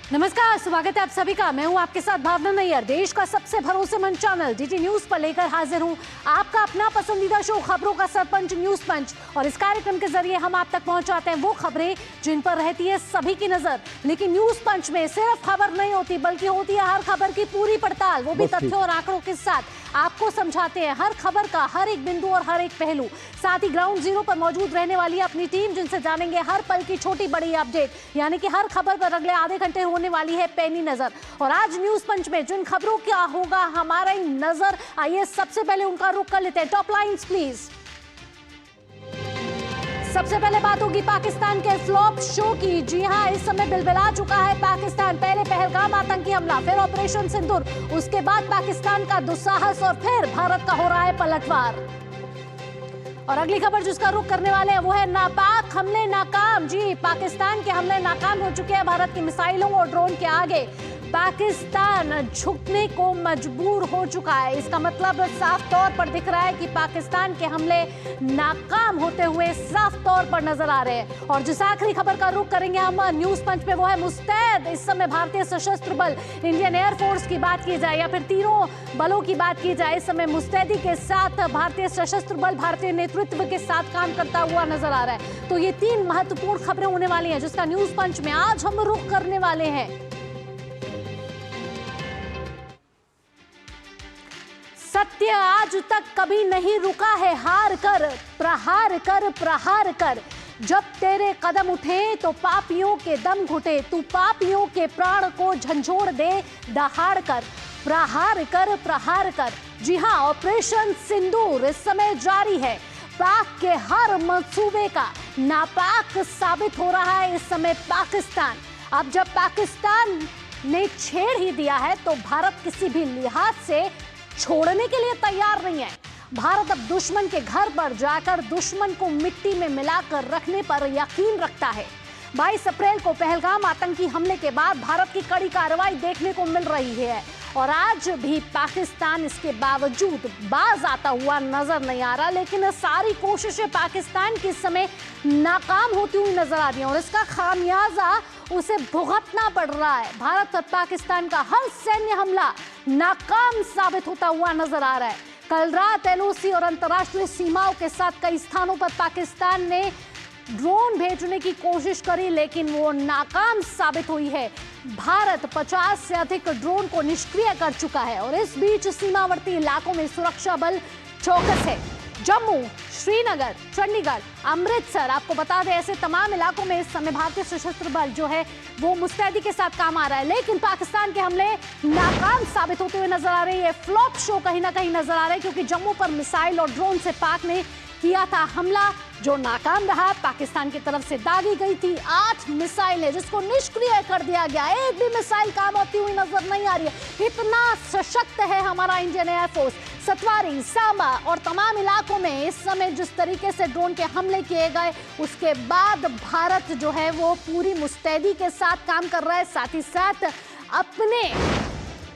नमस्कार, स्वागत है आप सभी का। मैं हूं आपके साथ भावना नैयर। देश का सबसे भरोसेमंद चैनल डीटी न्यूज पर लेकर हाजिर हूं आपका अपना पसंदीदा शो खबरों का सरपंच न्यूज पंच। और इस कार्यक्रम के जरिए हम आप तक पहुंचाते हैं वो खबरें जिन पर रहती है सभी की नजर। लेकिन न्यूज पंच में सिर्फ खबर नहीं होती, बल्कि होती है हर खबर की पूरी पड़ताल, वो भी तथ्यों और आंकड़ों के साथ। आपको समझाते हैं हर खबर का हर एक बिंदु और हर एक पहलू। साथ ही ग्राउंड जीरो पर मौजूद रहने वाली है अपनी टीम, जिनसे जानेंगे हर पल की छोटी बड़ी अपडेट, यानी कि हर खबर पर अगले आधे घंटे होने वाली है पैनी नजर। और आज न्यूज पंच में जिन खबरों क्या होगा हमारा नजर, आइए सबसे पहले उनका रुख कर लेते हैं। Top lines please. सबसे पहले बात होगी पाकिस्तान के फ्लॉप शो की। जी हां, इस समय बिलबिला चुका है पाकिस्तान। पहले पहलगाम आतंकी हमला, फिर ऑपरेशन सिंदूर, उसके बाद पाकिस्तान का दुस्साहस और फिर भारत का हो रहा है पलटवार। और अगली खबर जिसका रुख करने वाले हैं वो है नापाक हमले नाकाम। जी, पाकिस्तान के हमले नाकाम हो चुके हैं। भारत की मिसाइलों और ड्रोन के आगे पाकिस्तान झुकने को मजबूर हो चुका है। इसका मतलब साफ तौर पर दिख रहा है कि पाकिस्तान के हमले नाकाम होते हुए साफ तौर पर नजर आ रहे हैं। और जिस आखिरी खबर का रुख करेंगे हम न्यूज पंच में वो है मुस्तैद। इस समय भारतीय सशस्त्र बल, इंडियन एयरफोर्स की बात की जाए या फिर तीनों बलों की बात की जाए, इस समय मुस्तैदी के साथ भारतीय सशस्त्र बल भारतीय नेतृत्व के साथ काम करता हुआ नजर आ रहा है। तो ये तीन महत्वपूर्ण खबरें होने वाली हैं जिसका न्यूज पंच में आज हम रुख करने वाले हैं। सत्य आज तक कभी नहीं रुका है, हार कर प्रहार कर प्रहार कर। जब तेरे कदम उठे तो पापियों के दम घुटे, तू पापियों के प्राण को झंझोड़ दे दहाड़ कर प्रहार कर प्रहार कर। जी हां, ऑपरेशन सिंदूर इस समय जारी है। पाक के हर मंसूबे का नापाक साबित हो रहा है इस समय पाकिस्तान। अब जब पाकिस्तान ने छेड़ ही दिया है तो भारत किसी भी लिहाज से छोड़ने के लिए तैयार नहीं है। भारत अब दुश्मन के घर पर जाकर दुश्मन को मिट्टी में मिलाकर रखने पर यकीन रखता है। 22 अप्रैल को पहलगाम आतंकी हमले के बाद भारत की कड़ी कार्रवाई देखने को मिल रही है और आज भी पाकिस्तान इसके बावजूद बाज आता हुआ नजर नहीं आ रहा। लेकिन सारी कोशिशें पाकिस्तान के समय नाकाम होती हुई नजर आ रही हैं और इसका खामियाजा उसे भुगतना पड़ रहा है। भारत और पाकिस्तान का हर सैन्य हमला नाकाम साबित होता हुआ नजर आ रहा है। कल रात एलओसी और अंतर्राष्ट्रीय सीमाओं के साथ कई स्थानों पर पाकिस्तान ने ड्रोन भेजने की कोशिश करी, लेकिन वो नाकाम साबित हुई है। भारत 50 से अधिक ड्रोन को निष्क्रिय कर चुका है और इस बीच सीमावर्ती इलाकों में सुरक्षा बल चौकस है। जम्मू, श्रीनगर, चंडीगढ़, अमृतसर, आपको बता दें ऐसे तमाम इलाकों में इस समय भारतीय सशस्त्र बल जो है वो मुस्तैदी के साथ काम आ रहा है। लेकिन पाकिस्तान के हमले नाकाम साबित होते हुए नजर आ रहे हैं। फ्लॉप शो कहीं ना कहीं नजर आ रहा है क्योंकि जम्मू पर मिसाइल और ड्रोन से पाक ने किया था हमला जो नाकाम रहा। पाकिस्तान की तरफ से दागी गई थी 8 मिसाइलें जिसको निष्क्रिय कर दिया गया। एक भी मिसाइल काम होती हुई नजर नहीं आ रही है। इतना सशक्त है हमारा इंडियन एयरफोर्स। सतवारी, सांबा और तमाम इलाकों में इस समय जिस तरीके से ड्रोन के हमले किए गए, उसके बाद भारत जो है वो पूरी मुस्तैदी के साथ काम कर रहा है। साथ ही साथ अपने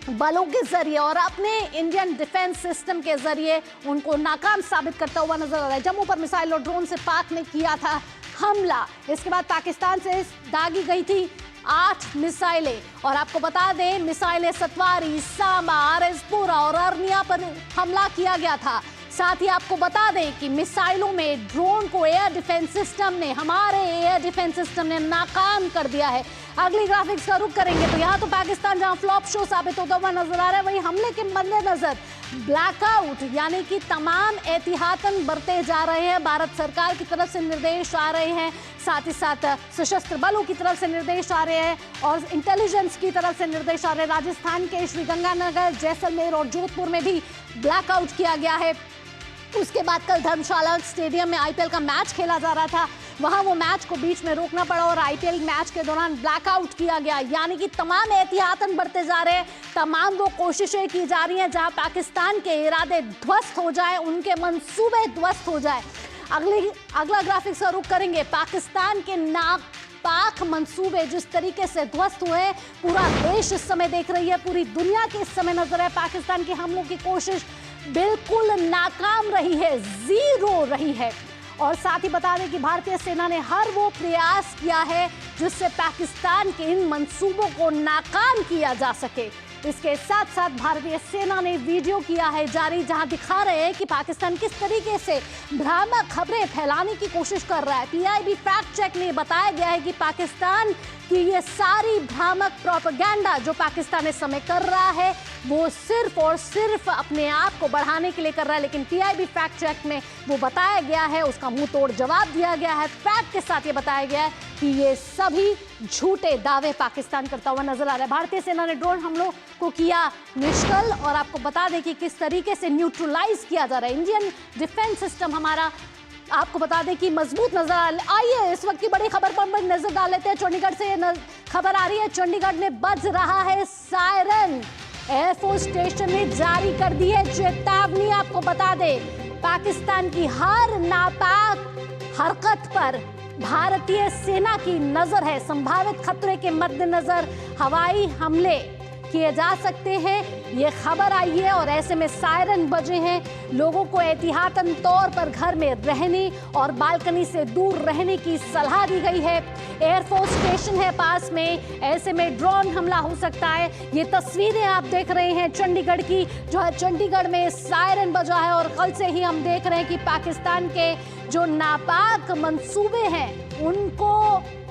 बलों के जरिए और अपने इंडियन डिफेंस सिस्टम के जरिए उनको नाकाम साबित करता हुआ नजर आ रहा है। जम्मू पर मिसाइल और ड्रोन से पाक ने किया था हमला। इसके बाद पाकिस्तान से दागी गई थी 8 मिसाइलें और आपको बता दें मिसाइलें सतवारी, सांबा, आरएसपुरा और अरनिया पर हमला किया गया था। साथ ही आपको बता दें कि मिसाइलों में ड्रोन को एयर डिफेंस सिस्टम ने, हमारे एयर डिफेंस सिस्टम ने नाकाम कर दिया है। अगली ग्राफिक्स का रुख करेंगे तो यहाँ तो पाकिस्तान जहाँ फ्लॉप शो साबित होता हुआ नजर आ रहा है, वही हमले के मद्देनजर ब्लैकआउट यानी कि तमाम एहतियातन बरते जा रहे हैं। भारत सरकार की तरफ से निर्देश आ रहे हैं, साथ ही साथ सशस्त्र बलों की तरफ से निर्देश आ रहे हैं और इंटेलिजेंस की तरफ से निर्देश आ रहे हैं। राजस्थान के श्रीगंगानगर, जैसलमेर और जोधपुर में भी ब्लैकआउट किया गया है। उसके बाद कल धर्मशाला स्टेडियम में आईपीएल का मैच खेला जा रहा था, वहां वो मैच को बीच में रोकना पड़ा और आईपीएल मैच के दौरान ब्लैकआउट किया गया। यानी कि तमाम एहतियातन बढ़ते जा रहे हैं, तमाम वो कोशिशें की जा रही हैं जहां पाकिस्तान के इरादे ध्वस्त हो जाए, उनके मंसूबे ध्वस्त हो जाए। अगला ग्राफिक्स का रुख करेंगे। पाकिस्तान के नापाक मंसूबे जिस तरीके से ध्वस्त हुए, पूरा देश इस समय देख रही है, पूरी दुनिया की इस समय नजर है। पाकिस्तान के हमलों की कोशिश बिल्कुल नाकाम रही है, जीरो रही है। और साथ ही बता दें कि भारतीय सेना ने हर वो प्रयास किया है जिससे पाकिस्तान के इन मंसूबों को नाकाम किया जा सके। इसके साथ साथ भारतीय सेना ने वीडियो किया है जारी, जहां दिखा रहे हैं कि पाकिस्तान किस तरीके से भ्रामक खबरें फैलाने की कोशिश कर रहा है। पीआईबी फैक्ट चेक में बताया गया है कि पाकिस्तान की ये सारी भ्रामक प्रोपेगेंडा जो पाकिस्तान इस समय कर रहा है वो सिर्फ और सिर्फ अपने आप को बढ़ाने के लिए कर रहा है, लेकिन पीआईबी फैक्ट चेक में वो बताया गया है, उसका मुंह तोड़ जवाब दिया गया है। फैक्ट के साथ ये बताया गया है कि ये सभी झूठे दावे पाकिस्तान करता हुआ नजर आ रहा है। भारतीय सेना ने ड्रोन हमलों को किया निष्फल, और आपको बता दें कि किस तरीके से न्यूट्रलाइज किया जा रहा है। इंडियन डिफेंस सिस्टम हमारा आपको बता दें कि मजबूत नजर आइए इस वक्त की बड़ी खबर पर नजर डाल लेते हैं। चंडीगढ़ से खबर आ रही है, चंडीगढ़ में बज रहा है सायरन। एयरफोर्स स्टेशन ने जारी कर दी है चेतावनी। आपको बता दें पाकिस्तान की हर नापाक हरकत पर भारतीय सेना की नजर है। संभावित खतरे के मद्देनजर हवाई हमले किए जा सकते हैं, ये खबर आई है और ऐसे में सायरन बजे हैं। लोगों को एहतियातन तौर पर घर में रहने और बालकनी से दूर रहने की सलाह दी गई है। एयरफोर्स स्टेशन है पास में, ऐसे में ड्रोन हमला हो सकता है। ये तस्वीरें आप देख रहे हैं चंडीगढ़ की, जो है चंडीगढ़ में सायरन बजा है और कल से ही हम देख रहे हैं कि पाकिस्तान के जो नापाक मंसूबे हैं उनको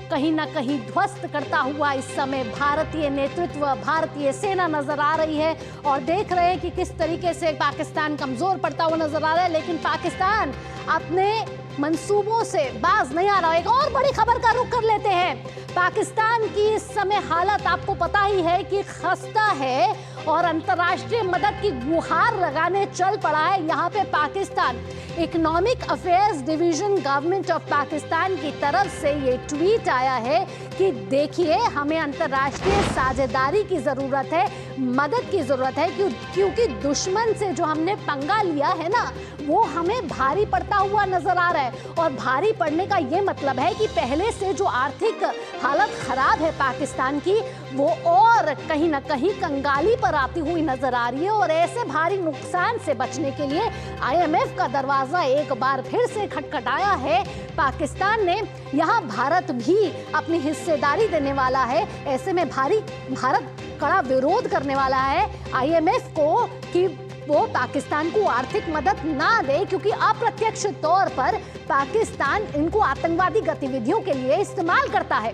कहीं ना कहीं ध्वस्त करता हुआ इस समय भारतीय नेतृत्व, भारतीय सेना नजर आ रही है। और देख रहे हैं कि किस तरीके से पाकिस्तान कमजोर पड़ता हुआ नजर आ रहा है, लेकिन पाकिस्तान अपने मंसूबों से बाज नहीं आ रहा। एक और बड़ी खबर का रुख कर लेते हैं। पाकिस्तान की इस समय हालत आपको पता ही है कि खस्ता है और अंतर्राष्ट्रीय मदद की गुहार लगाने चल पड़ा है। यहाँ पे Pakistan economic affairs division government of Pakistan की तरफ से ये ट्वीट आया है कि देखिए हमें अंतर्राष्ट्रीय साझेदारी की जरूरत है, मदद की जरूरत है, क्योंकि दुश्मन से जो हमने पंगा लिया है ना वो हमें भारी पड़ता हुआ नजर आ रहा है। और भारी पड़ने का ये मतलब है कि पहले से जो आर्थिक हालत खराब है पाकिस्तान की वो और कहीं ना कहीं कंगाली पर आती हुई नजर आ रही है। और ऐसे भारी नुकसान से बचने के लिए आईएमएफ का दरवाजा एक बार फिर से खटखटाया है पाकिस्तान ने। यहाँ भारत भी अपनी हिस्सेदारी देने वाला है। ऐसे में भारत कड़ा विरोध करने वाला है आईएमएफ को कि वो पाकिस्तान को आर्थिक मदद ना दे, क्योंकि अप्रत्यक्ष तौर पर पाकिस्तान इनको आतंकवादी गतिविधियों के लिए इस्तेमाल करता है।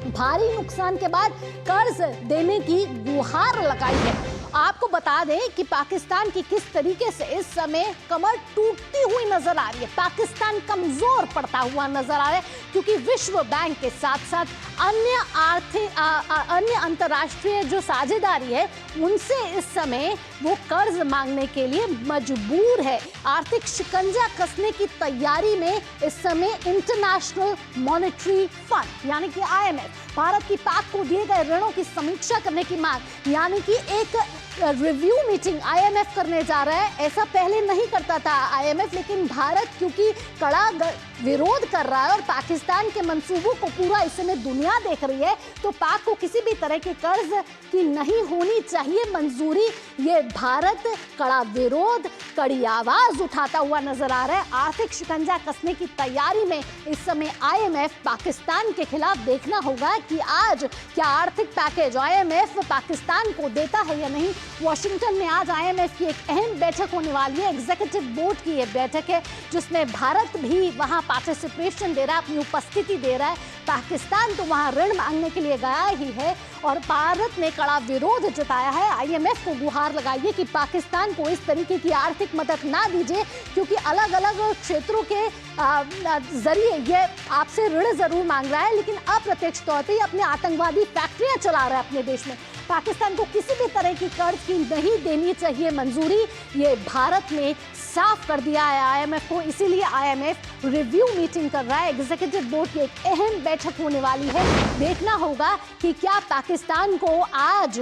भारी नुकसान के बाद कर्ज देने की गुहार लगाई है। आपको बता दें कि पाकिस्तान की किस तरीके से इस समय कमर टूटती हुई नजर आ रही है। पाकिस्तान कमजोर पड़ता हुआ नजर आ रहा है, क्योंकि विश्व बैंक के साथ साथ अन्य अंतर्राष्ट्रीय जो साझेदारी है उनसे इस समय वो कर्ज मांगने के लिए मजबूर है। आर्थिक शिकंजा कसने की तैयारी में इस समय इंटरनेशनल मॉनेटरी फंड यानी कि आईएमएफ भारत की पाक को दिए गए ऋणों की समीक्षा करने की मांग यानी कि एक रिव्यू मीटिंग आईएमएफ करने जा रहा है। ऐसा पहले नहीं करता था आईएमएफ, लेकिन भारत क्योंकि कड़ा विरोध कर रहा है और पाकिस्तान के मंसूबों को पूरा इस समय दुनिया देख रही है, तो पाक को किसी भी तरह के कर्ज की नहीं होनी चाहिए मंजूरी। ये भारत कड़ा विरोध, कड़ी आवाज उठाता हुआ नजर आ रहा है। आर्थिक शिकंजा कसने की तैयारी में इस समय आईएमएफ पाकिस्तान के खिलाफ देखना होगा कि आज क्या आर्थिक पैकेज आईएमएफ पाकिस्तान को देता है या नहीं। वॉशिंगटन में आज आईएमएफ की एक अहम बैठक होने वाली है। एग्जीक्यूटिव बोर्ड की यह बैठक है जिसमें भारत भी वहां पार्टिसिपेशन दे रहा है, अपनी उपस्थिति दे रहा है। पाकिस्तान तो वहां ऋण मांगने के लिए गया ही है और भारत ने कड़ा विरोध जताया है। आईएमएफ को गुहार लगाइए कि पाकिस्तान को इस तरीके की आर्थिक मदद ना दीजिए, क्योंकि अलग अलग क्षेत्रों के जरिए ये आपसे ऋण जरूर मांग रहा है, लेकिन अप्रत्यक्ष तौर पर अपने आतंकवादी फैक्ट्रियां चला रहा है अपने देश में। पाकिस्तान को किसी भी तरह की कर्ज की नहीं देनी चाहिए मंजूरी, ये भारत ने साफ कर दिया है आईएमएफ को। इसीलिए आईएमएफ रिव्यू मीटिंग कर रहा है। एग्जीक्यूटिव बोर्ड की एक अहम बैठक होने वाली है। देखना होगा कि क्या पाकिस्तान को आज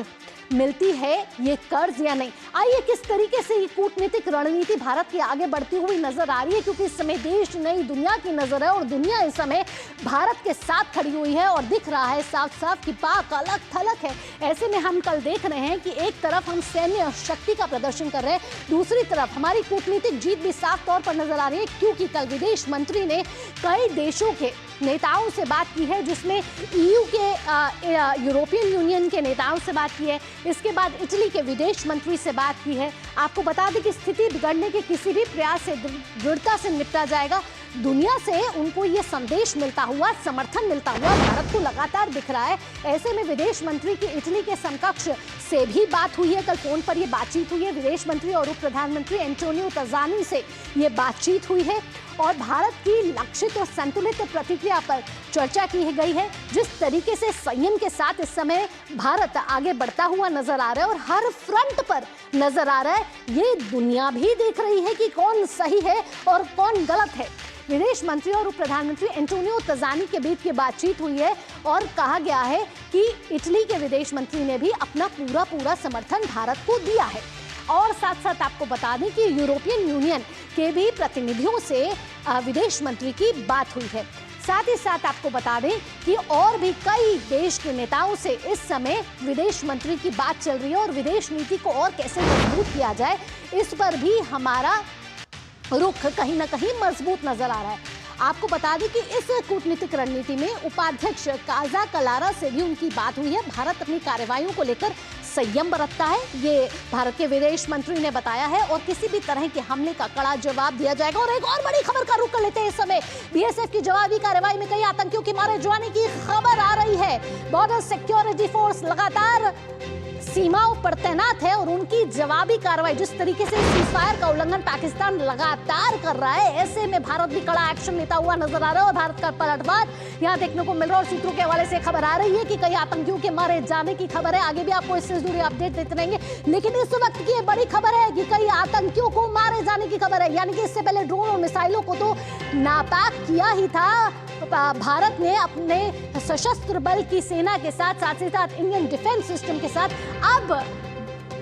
मिलती है ये कर्ज या नहीं। आइए किस तरीके से ये कूटनीतिक रणनीति भारत की आगे बढ़ती हुई नजर आ रही है, क्योंकि इस समय देश नहीं दुनिया की नजर है और दुनिया इस समय भारत के साथ खड़ी हुई है और दिख रहा है साफ साफ कि पाक अलग थलग है। ऐसे में हम कल देख रहे हैं कि एक तरफ हम सैन्य शक्ति का प्रदर्शन कर रहे हैं, दूसरी तरफ हमारी कूटनीतिक जीत भी साफ तौर पर नजर आ रही है, क्योंकि कल विदेश मंत्री ने कई देशों के नेताओं से बात की है, जिसमें ईयू के यूरोपियन यूनियन के नेताओं से बात की है। इसके बाद इटली के विदेश मंत्री से बात की है। आपको बता दें कि स्थिति बिगड़ने के किसी भी प्रयास से दृढ़ता से निपटा जाएगा। दुनिया से उनको ये संदेश मिलता हुआ, समर्थन मिलता हुआ भारत को लगातार दिख रहा है। ऐसे में विदेश मंत्री की इटली के समकक्ष से भी बात हुई है। कल फोन पर ये बातचीत हुई है। विदेश मंत्री और उप प्रधानमंत्री एंटोनियो तजानी से ये बातचीत हुई है और भारत की लक्षित और संतुलित प्रतिक्रिया पर चर्चा की गई है। जिस तरीके से संयम के साथ इस समय भारत आगे बढ़ता हुआ नजर आ रहा है और हर फ्रंट पर नजर आ रहा है, ये दुनिया भी देख रही है कि कौन सही है और कौन गलत है। विदेश मंत्री और उप प्रधानमंत्री एंटोनियो तजानी के बीच की बातचीत हुई है और कहा गया है कि इटली के विदेश मंत्री ने भी अपना पूरा समर्थन भारत को दिया है। और साथ साथ आपको बता दें कि यूरोपियन यूनियन के भी प्रतिनिधियों से विदेश मंत्री की बात हुई है। साथ ही साथ आपको बता दें कि और भी कई देश के नेताओं से इस समय विदेश मंत्री की बात चल रही है और विदेश नीति को और कैसे मजबूत किया जाए, इस पर भी हमारा रुख कहीं ना कहीं मजबूत नजर आ रहा है। आपको बता दें कि इस कूटनीतिक रणनीति में उपाध्यक्ष काजा कलारा से भी उनकी बात हुई है। भारत अपनी कार्रवाइयों को लेकर संयम बरतता है, ये भारत के विदेश मंत्री ने बताया है, और किसी भी तरह के हमले का कड़ा जवाब दिया जाएगा। और एक और बड़ी खबर का रुख कर लेते हैं। इस समय बीएसएफ की जवाबी कार्रवाई में कई आतंकियों के मारे जाने की खबर आ रही है। बॉर्डर सिक्योरिटी फोर्स लगातार सीमाओं पर तैनात है और उनकी जवाबी कार्रवाई, जिस तरीके से सीजफायर का उल्लंघन पाकिस्तान लगातार कर रहा है, ऐसे में भारत भी कड़ा एक्शन लेता हुआ नजर आ रहा है और भारत का पलटवार यहां देखने को मिल रहा है। और सूत्रों के हवाले से खबर आ रही है कि कई आतंकियों के मारे जाने की खबर है। आगे भी आपको इससे जुड़ी अपडेट देते रहेंगे, लेकिन इस वक्त की बड़ी खबर है कि कई आतंकियों को मारे जाने की खबर है। यानी कि इससे पहले ड्रोन और मिसाइलों को तो नापाक किया ही था भारत ने अपने सशस्त्र बल की सेना के साथ ही साथ इंडियन डिफेंस सिस्टम के साथ। अब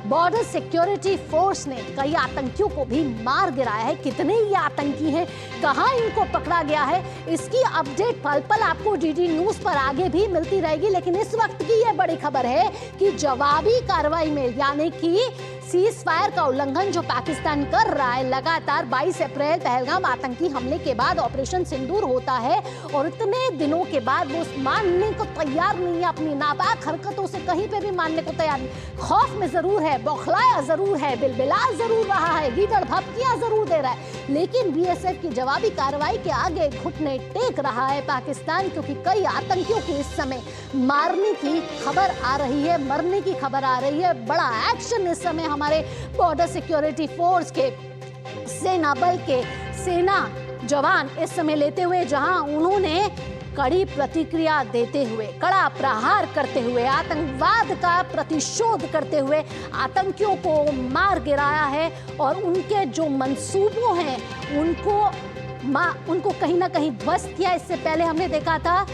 बॉर्डर सिक्योरिटी फोर्स ने कई आतंकियों को भी मार गिराया है। कितने ये आतंकी हैं, कहां इनको पकड़ा गया है, इसकी अपडेट पल पल आपको डीडी न्यूज पर आगे भी मिलती रहेगी। लेकिन इस वक्त की ये बड़ी खबर है कि जवाबी कार्रवाई में, यानी कि सीज फायर का उल्लंघन जो पाकिस्तान कर रहा है लगातार, 22 अप्रैल पहलगाम आतंकी हमले के बाद ऑपरेशन सिंदूर होता है और इतने दिनों के बाद वो मानने को तैयार नहीं है, अपनी नापाक हरकतों से कहीं पे भी मानने को तैयार नहीं। खौफ में जरूर है, बौखलाया जरूर है, बिलबिला जरूर रहा है, गीदड़ भपकियां जरूर दे रहा है, लेकिन बीएसएफ की जवाबी कार्रवाई के आगे घुटने टेक रहा है पाकिस्तान, क्योंकि कई आतंकियों की इस समय मारने की खबर आ रही है, मरने की खबर आ रही है। बड़ा एक्शन इस समय हमारे बॉर्डर सिक्योरिटी फोर्स के सेना बल के सेना जवान इस समय लेते हुए, जहां उन्होंने कड़ी प्रतिक्रिया देते हुए, कड़ा प्रहार करते हुए, आतंकवाद का प्रतिशोध करते हुए आतंकियों को मार गिराया है और उनके जो मंसूबों हैं उनको कहीं ना कहीं ध्वस्त किया। इससे पहले हमने देखा था।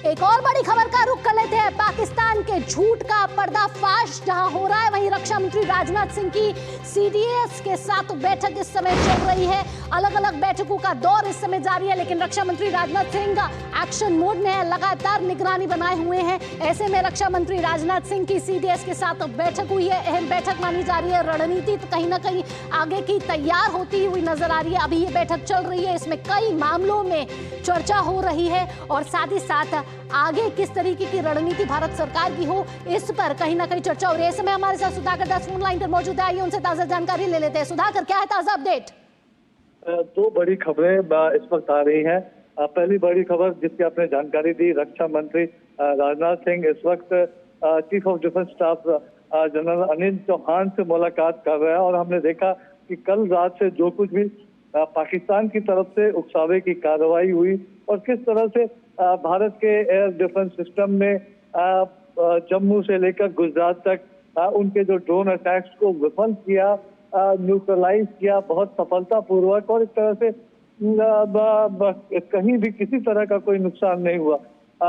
एक और बड़ी खबर का रुख कर लेते हैं। पाकिस्तान के झूठ का पर्दाफाश जहां हो रहा है, वहीं रक्षा मंत्री राजनाथ सिंह की सीडीएस के साथ बैठक इस समय चल रही है। अलग अलग बैठकों का दौर इस समय जारी है, लेकिन रक्षा मंत्री राजनाथ सिंह एक्शन मोड में है, लगातार निगरानी बनाए हुए हैं। ऐसे में रक्षा मंत्री राजनाथ सिंह की सीडीएस के साथ बैठक हुई है, अहम बैठक मानी जा रही है। रणनीति तो कहीं ना कहीं आगे की तैयार होती हुई नजर आ रही है। अभी ये बैठक चल रही है, इसमें कई मामलों में चर्चा हो रही है और साथ ही साथ आगे किस तरीके की रणनीति भारत सरकार की हो, इस पर कहीं ना कहीं चर्चा हो रही है। इस समय हमारे साथ सुधाकर दास फोन लाइन पर मौजूद है, आइए उनसे ताजा जानकारी ले लेते हैं। सुधाकर, क्या है ताजा अपडेट? दो बड़ी खबरें इस वक्त आ रही हैं। पहली बड़ी खबर जिसकी आपने जानकारी दी, रक्षा मंत्री राजनाथ सिंह इस वक्त chief of defence staff general Anil Chauhan से मुलाकात कर रहे हैं और हमने देखा कि कल रात से जो कुछ भी पाकिस्तान की तरफ से उकसावे की कार्रवाई हुई और किस तरह से भारत के एयर डिफेंस सिस्टम ने जम्मू से लेकर गुजरात तक उनके जो ड्रोन अटैक्स को विफल किया, न्यूट्रलाइज किया बहुत सफलतापूर्वक, और इस तरह से कहीं भी किसी तरह का कोई नुकसान नहीं हुआ।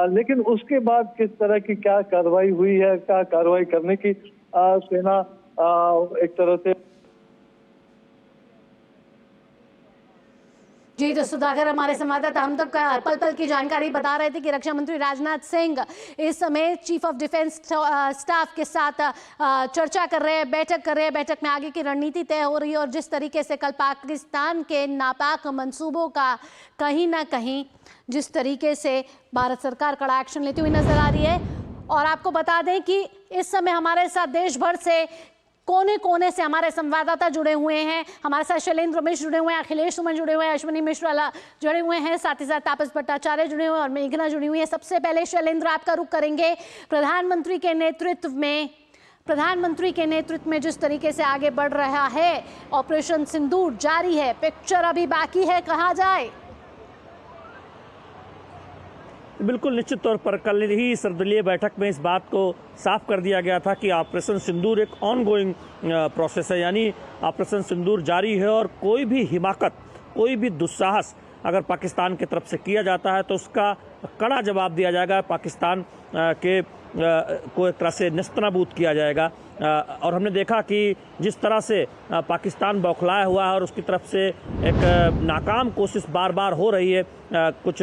लेकिन उसके बाद किस तरह की क्या कार्रवाई हुई है, क्या कार्रवाई करने की सेना एक तरह से जी, तो सुधाकर हमारे संवाददाता हम तक पल पल की जानकारी बता रहे थे कि रक्षा मंत्री राजनाथ सिंह इस समय चीफ ऑफ डिफेंस स्टाफ के साथ चर्चा कर रहे हैं, बैठक कर रहे हैं। बैठक में आगे की रणनीति तय हो रही है और जिस तरीके से कल पाकिस्तान के नापाक मंसूबों का कहीं ना कहीं जिस तरीके से भारत सरकार कड़ा एक्शन लेती हुई नजर आ रही है। और आपको बता दें कि इस समय हमारे साथ देश भर से कोने कोने से हमारे संवाददाता जुड़े हुए हैं। हमारे साथ शैलेंद्र रमेश जुड़े हुए हैं, अखिलेश सुमन जुड़े हुए हैं, अश्विनी मिश्रा जुड़े हुए हैं, साथ ही साथ तापस भट्टाचार्य जुड़े हुए हैं और मेघना जुड़ी हुई है। सबसे पहले शैलेंद्र, आपका रुख करेंगे। प्रधानमंत्री के नेतृत्व में जिस तरीके से आगे बढ़ रहा है ऑपरेशन सिंदूर जारी है, पिक्चर अभी बाकी है, कहा जाए? बिल्कुल निश्चित तौर पर कल ही सर्वदलीय बैठक में इस बात को साफ कर दिया गया था कि ऑपरेशन सिंदूर एक ऑनगोइंग प्रोसेस है, यानी ऑपरेशन सिंदूर जारी है और कोई भी हिमाकत, कोई भी दुस्साहस अगर पाकिस्तान की तरफ से किया जाता है तो उसका कड़ा जवाब दिया जाएगा। पाकिस्तान को एक तरह से नेस्तनाबूद किया जाएगा। और हमने देखा कि जिस तरह से पाकिस्तान बौखलाया हुआ है और उसकी तरफ से एक नाकाम कोशिश बार बार हो रही है। कुछ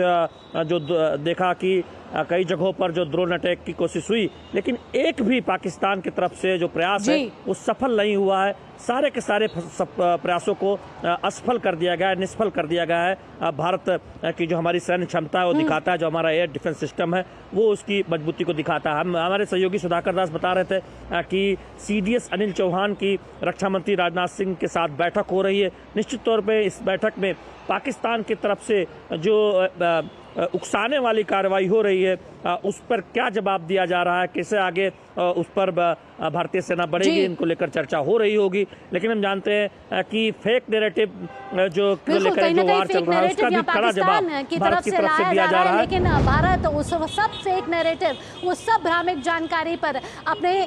जो देखा कि कई जगहों पर जो ड्रोन अटैक की कोशिश हुई, लेकिन एक भी पाकिस्तान की तरफ से जो प्रयास है वो सफल नहीं हुआ है। सारे के सारे प्रयासों को असफल कर दिया गया है, निष्फल कर दिया गया है। भारत की जो हमारी सैन्य क्षमता है वो दिखाता है, जो हमारा एयर डिफेंस सिस्टम है वो उसकी मजबूती को दिखाता है। हमारे सहयोगी सुधाकर दास बता रहे थे कि CDS अनिल चौहान की रक्षा मंत्री राजनाथ सिंह के साथ बैठक हो रही है। निश्चित तौर पर इस बैठक में पाकिस्तान की तरफ से जो उकसाने वाली कार्रवाई हो रही है उस पर क्या जवाब दिया जा रहा है, कैसे आगे उस पर भारतीय सेना बढ़ेगी, इनको लेकर चर्चा हो रही होगी। लेकिन हम जानते हैं कि फेक नैरेटिव जो लेकर जो वार चल रहा है उसका भी कड़ा जवाब भारत की तरफ से दिया जा रहा है। लेकिन भारत उस सब फेक नैरेटिव, वो सब भ्रामक जानकारी पर अपने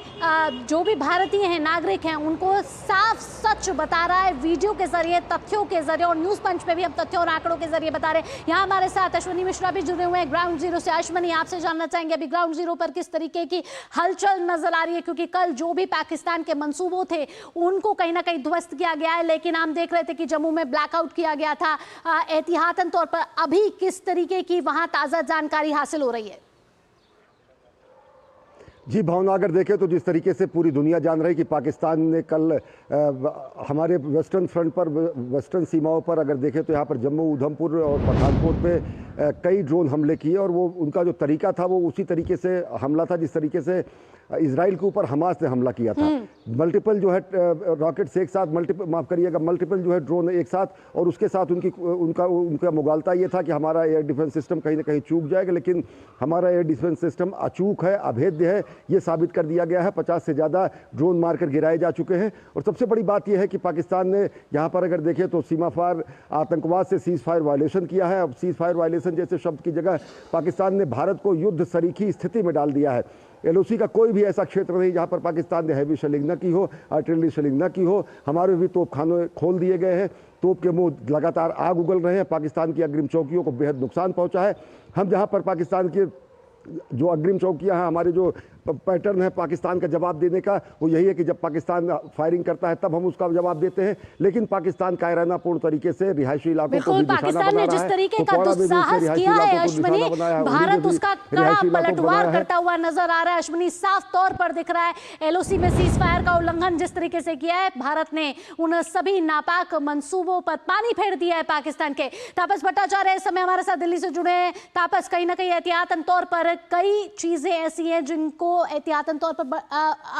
जो भी भारतीय हैं, नागरिक हैं, उनको साफ सच बता रहा है वीडियो के जरिए, तथ्यों के जरिए। और न्यूज पंच पे भी हम तथ्यों और आंकड़ों के जरिए बता रहे हैं। यहाँ हमारे साथ अश्विनी मिश्रा भी जुड़े हुए हैं ग्राउंड जीरो से। अश्विनी, आपसे जानना चाहेंगे अभी ग्राउंड जीरो पर किस तरीके की हलचल नजर आ रही है, क्योंकि कल जो भी पाकिस्तान के मंसूबों थे उनको कहीं ना कहीं ध्वस्त किया गया है, लेकिन हम देख रहे थे कि जम्मू में ब्लैकआउट किया गया था एहतियातन तौर पर। अभी किस तरीके की वहां ताजा जानकारी हासिल हो रही है? जी भावना, अगर देखें तो जिस तरीके से पूरी दुनिया जान रही कि पाकिस्तान ने कल हमारे वेस्टर्न फ्रंट पर, वेस्टर्न सीमाओं पर अगर देखें तो यहाँ पर जम्मू, उधमपुर और पठानकोट पे कई ड्रोन हमले किए और वो उनका जो तरीका था वो उसी तरीके से हमला था जिस तरीके से इजराइल के ऊपर हमास ने हमला किया था। मल्टीपल जो है रॉकेट्स एक साथ, मल्टीपल जो है ड्रोन एक साथ, और उसके साथ उनका मुगालता ये था कि हमारा एयर डिफेंस सिस्टम कहीं ना कहीं चूक जाएगा। लेकिन हमारा एयर डिफेंस सिस्टम अचूक है, अभेद्य है, ये साबित कर दिया गया है। 50 से ज़्यादा ड्रोन मारकर गिराए जा चुके हैं। और सबसे बड़ी बात यह है कि पाकिस्तान ने यहाँ पर अगर देखें तो सीमा पार आतंकवाद से सीज फायर वायलेशन किया है। अब सीज फायर वायलेशन जैसे शब्द की जगह पाकिस्तान ने भारत को युद्ध सरीखी स्थिति में डाल दिया है। LOC का कोई भी ऐसा क्षेत्र नहीं जहाँ पर पाकिस्तान ने हैवी शेलिंग न की हो, आर्टिलरी शेलिंग न की हो। हमारे भी तोप खाने खोल दिए गए हैं, तोप के मुंह लगातार आग उगल रहे हैं। पाकिस्तान की अग्रिम चौकियों को बेहद नुकसान पहुंचा है। हम जहाँ पर पाकिस्तान की जो अग्रिम चौकियां हैं, हमारे जो पैटर्न है पाकिस्तान का जवाब देने का, वो यही है कि जब पाकिस्तान फायरिंग करता है तब हम उसका जवाब देते हैं। लेकिन पाकिस्तान कायरानापूर्ण तरीके से रिहायशी इलाकों को भी निशाना बना रहा है। जिस का दुस्साहस किया है अश्विनी, भारत उसका कड़ा पलटवार करता हुआ नजर आ रहा है। अश्विनी, साफ तौर पर दिख रहा है LOC में सीज फायर का उल्लंघन जिस तरीके से किया है भारत ने, उन सभी नापाक मंसूबों पर पानी फेर दिया है पाकिस्तान के। तापस भट्टाचार्य इस समय हमारे साथ दिल्ली से जुड़े हैं। तापस, कहीं ना कहीं एहतियातन तौर पर कई चीजें ऐसी हैं जिनको एहतियातन तौर पर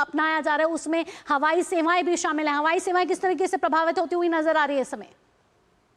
अपनाया जा रहा है, उसमें हवाई सेवाएं भी शामिल हैं। हवाई सेवाएं किस तरीके से प्रभावित होती हुई नजर आ रही है इस समय?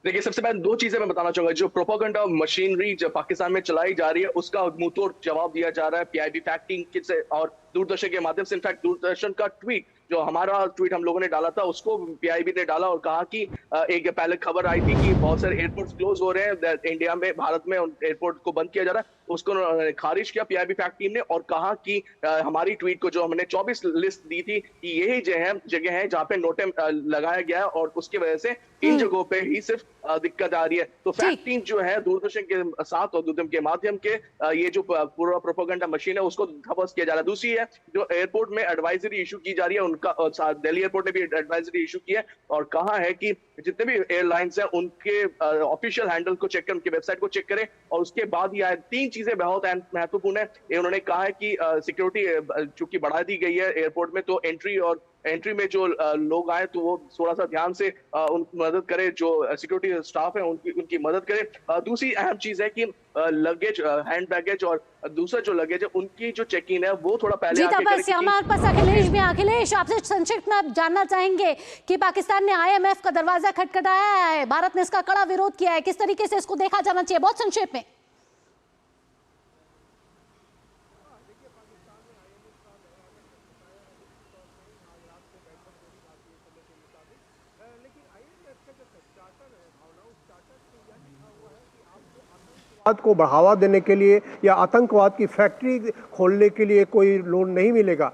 देखिए, सबसे पहले दो चीजें मैं बताना चाहूंगा। जो प्रोपेगेंडा मशीनरी जो पाकिस्तान में चलाई जा रही है उसका मुंहतोड़ जवाब दिया जा रहा है PIB फैक्टिंग से और दूरदर्शन के माध्यम से। इनफैक्ट दूरदर्शन का ट्वीट, जो हमारा ट्वीट हम लोगों ने डाला था, उसको PIB ने डाला और कहा कि एक पहले खबर आई थी कि बहुत सारे एयरपोर्ट्स क्लोज हो रहे हैं इंडिया में, भारत में एयरपोर्ट को बंद किया जा रहा है। उसको खारिज किया PIB फैक्ट टीम ने और कहा कि हमारी ट्वीट को, जो हमने 24 लिस्ट दी थी, कि यही जगह है जहाँ पे नोटे लगाया गया है और उसकी वजह से इन जगहों पे ही सिर्फ दिक्कत आ रही है। तो फैक्टिंग जो है दूरदर्शन के साथ और दूरदर्शन के माध्यम के ये जो पूरा प्रोपेगेंडा मशीन है उसको ध्वस्त किया जा रहा है। दूसरी है जो एयरपोर्ट में एडवाइजरी इशू की जा रही है, उनका दिल्ली एयरपोर्ट ने भी एडवाइजरी इशू की है और कहा है कि जितने भी एयरलाइंस हैं उनके ऑफिशियल हैंडल को चेक करें, उनकी वेबसाइट को चेक करें और उसके बाद ये 3 चीजें बहुत महत्वपूर्ण है। उन्होंने कहा है कि सिक्योरिटी चूंकि बढ़ा दी गई है एयरपोर्ट में, तो एंट्री में जो लोग आए तो वो थोड़ा सा ध्यान से उनकी मदद करे, जो सिक्योरिटी स्टाफ है उनकी मदद करे। दूसरी अहम चीज है कि लगेज, हैंड बैगेज और दूसरा जो लगेज है उनकी जो चेक इन है वो थोड़ा पहले हमारे पास अखिलेश भी। अखिलेश, आपसे संक्षिप्त में आप जानना चाहेंगे कि पाकिस्तान ने IMF का दरवाजा खटखटाया है, भारत ने इसका कड़ा विरोध किया है, किस तरीके से इसको देखा जाना चाहिए, बहुत संक्षेप में। आतंकवाद को बढ़ावा देने के लिए या आतंकवाद की फैक्ट्री खोलने के लिए कोई लोन नहीं मिलेगा।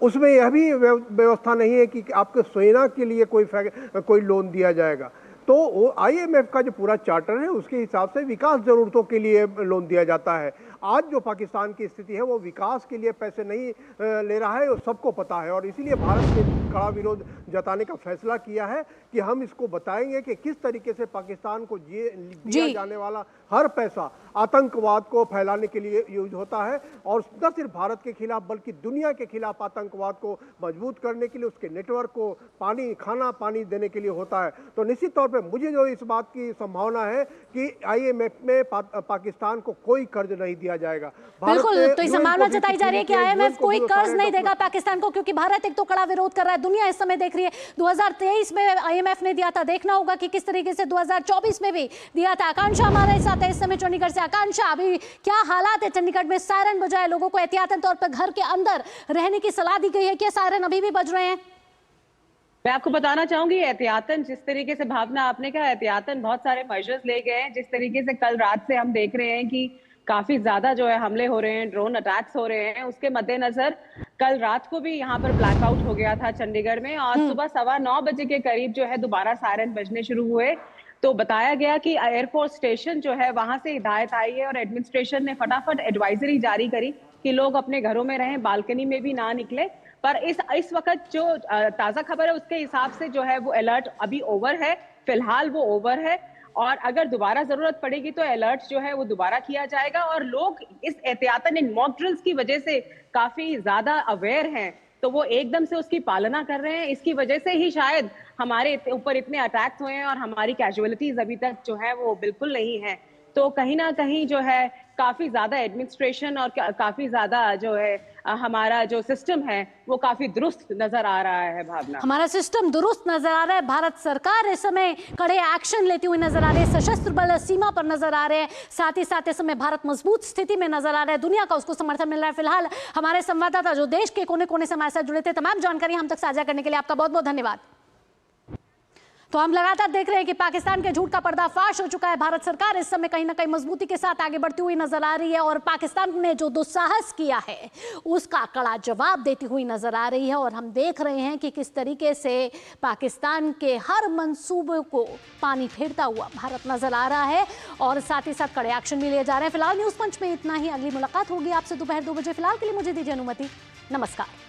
उसमें यह भी व्यवस्था नहीं है कि आपके सेना के लिए कोई लोन दिया जाएगा। तो IMF का जो पूरा चार्टर है उसके हिसाब से विकास जरूरतों के लिए लोन दिया जाता है। आज जो पाकिस्तान की स्थिति है वो विकास के लिए पैसे नहीं ले रहा है, सबको पता है और इसीलिए भारत ने कड़ा विरोध जताने का फैसला किया है कि हम इसको बताएंगे कि किस तरीके से पाकिस्तान को दिया जाने वाला हर पैसा आतंकवाद को फैलाने के लिए यूज होता है और न सिर्फ भारत के खिलाफ बल्कि दुनिया के खिलाफ आतंकवाद को मजबूत करने के लिए, उसके नेटवर्क को खाना पानी देने के लिए होता है। तो निश्चित तौर पे मुझे जो इस बात की संभावना है कि IMF में पाकिस्तान को कोई कर्ज नहीं दिया जाएगा। बिल्कुल, तो ये संभावना जताई जा रही है कि IMF कोई कर्ज नहीं देगा पाकिस्तान को, क्योंकि भारत एक तो कड़ा विरोध कर रहा है, दुनिया इस समय देख रही है। 2023 में IMF ने दिया था, देखना होगा कि किस तरीके से 2024 में भी दिया था। आकांक्षा हमारे साथ है इस समय चंडीगढ़ से। आकांक्षा, अभी क्या हालात है चंडीगढ़ में? सायरन बजाए, लोगों को एहतियातन तौर पर घर के अंदर रहने की सलाह दी गई है, क्या सायरन अभी भी बज रहे हैं? मैं आपको बताना चाहूंगी एहतियातन, जिस तरीके से भावना आपने कहा, एहतियातन बहुत सारे मेजर्स ले गए हैं। जिस तरीके से कल रात से हम देख रहे हैं कि काफी ज्यादा जो है हमले हो रहे हैं, ड्रोन अटैक्स हो रहे हैं, उसके मद्देनजर कल रात को भी यहाँ पर ब्लैकआउट हो गया था चंडीगढ़ में और सुबह 9:15 बजे के करीब जो है दोबारा सायरन बजने शुरू हुए। तो बताया गया कि एयरफोर्स स्टेशन जो है वहां से हिदायत आई है और एडमिनिस्ट्रेशन ने फटाफट एडवाइजरी जारी करी कि लोग अपने घरों में रहें, बालकनी में भी ना निकले। पर इस वक्त जो ताजा खबर है उसके हिसाब से जो है वो अलर्ट अभी ओवर है, फिलहाल वो ओवर है और अगर दोबारा जरूरत पड़ेगी तो अलर्ट जो है वो दोबारा किया जाएगा। और लोग इस एहतियातन इन मॉक ड्रिल्स की वजह से काफी ज्यादा अवेयर हैं, तो वो एकदम से उसकी पालना कर रहे हैं। इसकी वजह से ही शायद हमारे ऊपर इतने अटैक्स हुए हैं और हमारी कैजुअलिटीज अभी तक जो है वो बिल्कुल नहीं है। तो कहीं ना कहीं जो है काफी ज्यादा एडमिनिस्ट्रेशन और काफी ज्यादा जो है हमारा जो सिस्टम है वो काफी दुरुस्त नजर आ रहा है। भावना, हमारा सिस्टम दुरुस्त नजर आ रहा है। भारत सरकार इस समय कड़े एक्शन लेती हुई नजर आ रही है, सशस्त्र बल सीमा पर नजर आ रहे हैं, साथ ही साथ इस समय भारत मजबूत स्थिति में नजर आ रहा है, दुनिया का उसको समर्थन मिल रहा है। फिलहाल हमारे संवाददाता जो देश के कोने कोने से हमारे साथ जुड़े थे, तमाम जानकारी हम तक साझा करने के लिए आपका बहुत बहुत धन्यवाद। तो हम लगातार देख रहे हैं कि पाकिस्तान के झूठ का पर्दाफाश हो चुका है। भारत सरकार इस समय कहीं ना कहीं मजबूती के साथ आगे बढ़ती हुई नजर आ रही है और पाकिस्तान ने जो दुस्साहस किया है उसका कड़ा जवाब देती हुई नजर आ रही है। और हम देख रहे हैं कि किस तरीके से पाकिस्तान के हर मंसूबे को पानी फेरता हुआ भारत नजर आ रहा है और साथ ही साथ कड़े एक्शन भी लिए जा रहे हैं। फिलहाल न्यूज पंच में इतना ही, अगली मुलाकात होगी आपसे दोपहर 2 बजे। फिलहाल के लिए मुझे दीजिए अनुमति, नमस्कार।